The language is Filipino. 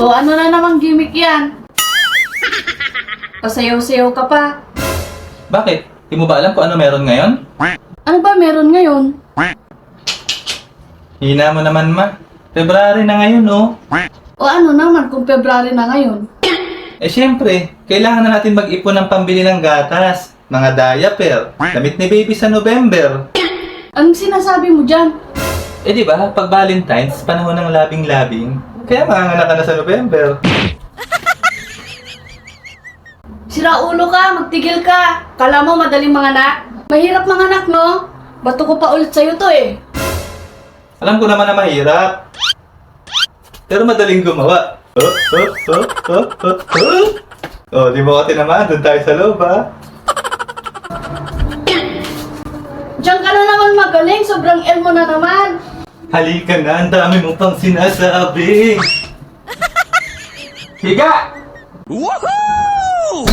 O ano na namang gimmick yan? Pasayaw-sayaw ka pa. Bakit? Di mo ba alam kung ano meron ngayon? Ano ba meron ngayon? Hina mo naman, ma. February na ngayon, oh. O ano naman kung February na ngayon? Eh syempre, kailangan na natin mag-ipon ng pambili ng gatas, mga diaper, damit ni baby sa November. Anong sinasabi mo dyan? Eh di ba, pag Valentine's, panahon ng labing-labing, kaya manganganak ka na sa November. Sira ulo ka, magtigil ka. Kala mo madaling manganak? Mahirap manganak, no? Bato ko pa ulit sa'yo to eh. Alam ko naman na mahirap. Pero madaling gumawa. Oh, di mo ko tinamaan. Doon tayo sa loob, ha? Diyan ka na naman magaling, sobrang elmo na naman. Halika na, ang dami mo pang sinasabi. Higa! Woohoo!